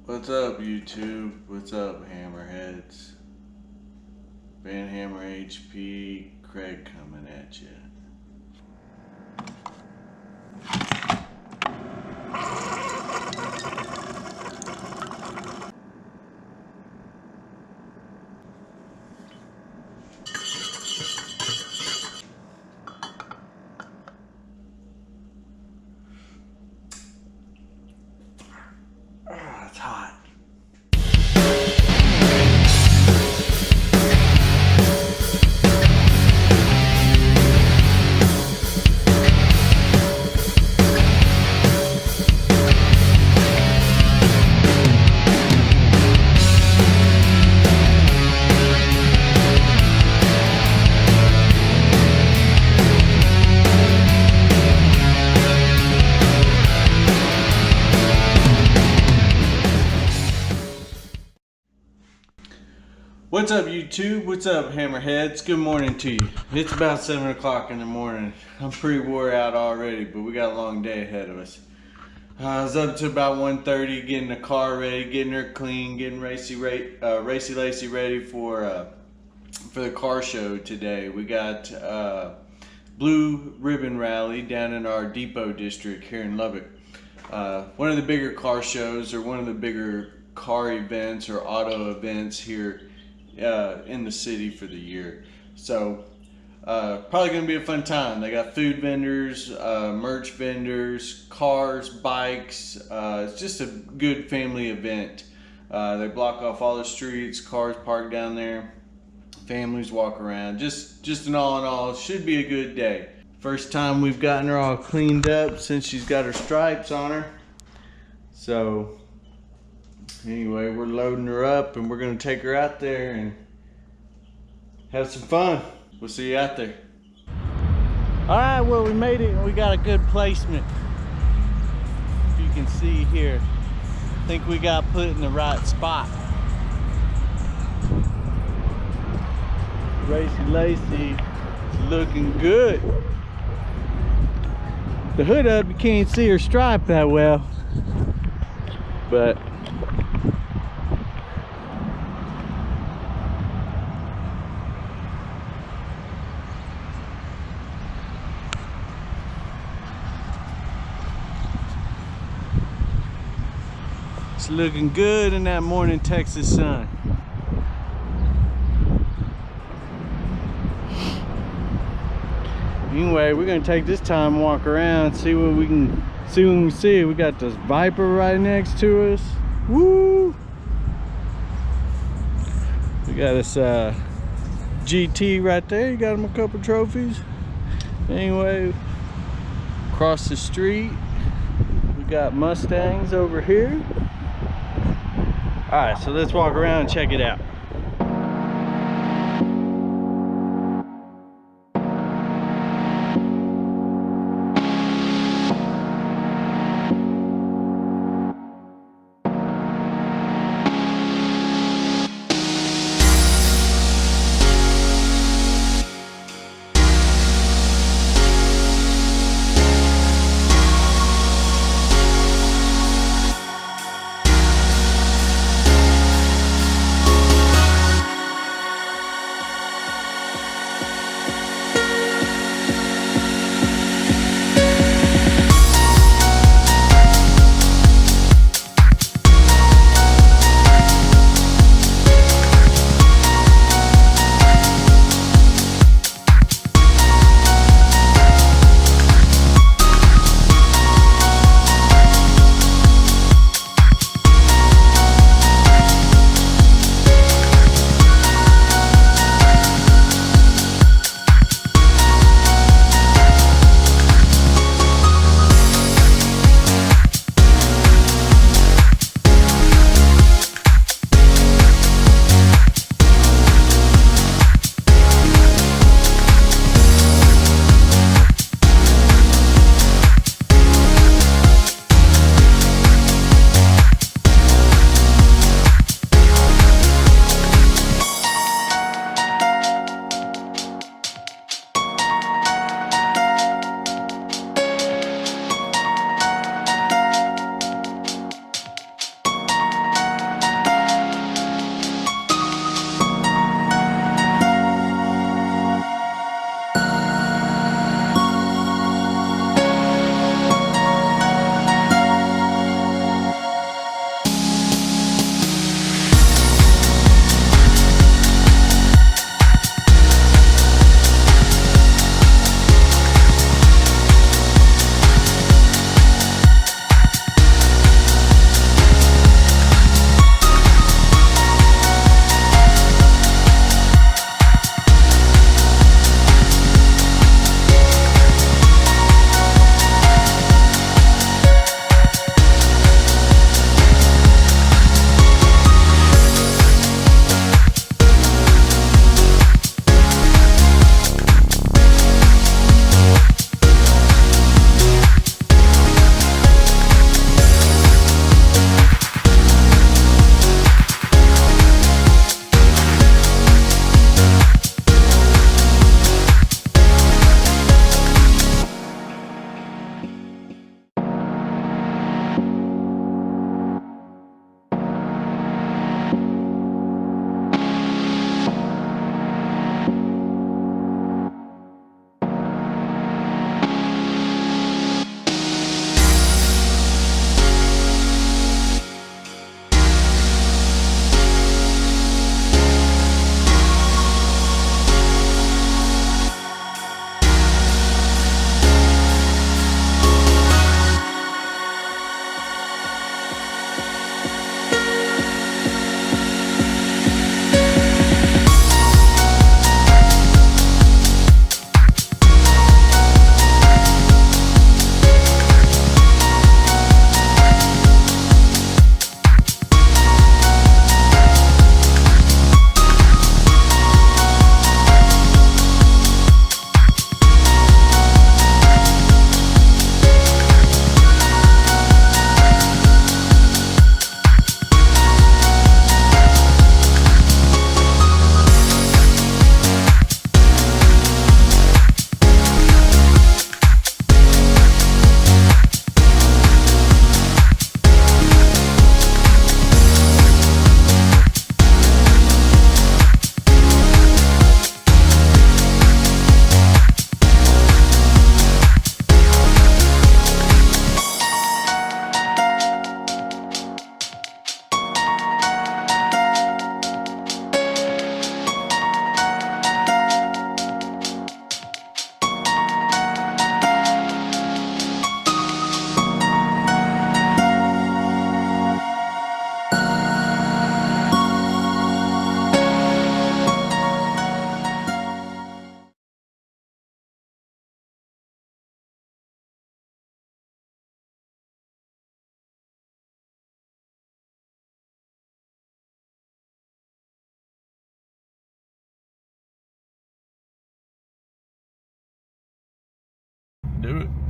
What's up, YouTube? What's up, Hammerheads? Vanhammer HP, Craig coming at you. It's hot. What's up, YouTube? What's up, Hammerheads? Good morning to you. It's about 7 o'clock in the morning. I'm pretty wore out already, but we got a long day ahead of us. I was up to about 1:30 getting the car ready, getting her clean, getting Racy Lacy ready for the car show today. We got Blue Ribbon Rally down in our Depot district here in Lubbock. One of the bigger car shows, or one of the bigger car events or auto events here in the city for the year. So probably gonna be a fun time. They got food vendors, merch vendors, cars, bikes. It's just a good family event. They block off all the streets, cars parked down there, families walk around. Just an all in all, it should be a good day. First time we've gotten her all cleaned up since she's got her stripes on her. So anyway, we're loading her up and we're gonna take her out there and have some fun. We'll see you out there. All right, well, we made it and we got a good placement. If you can see here, I think we got put in the right spot. Racy Lacy is looking good. The hood up, you can't see her stripe that well, but it's looking good in that morning Texas sun. Anyway, we're gonna take this time and walk around, see what we can see when we see it. We got this Viper right next to us. Woo! We got this GT right there. You got him a couple trophies. Anyway, across the street, we got Mustangs over here. All right, so let's walk around and check it out. Do it.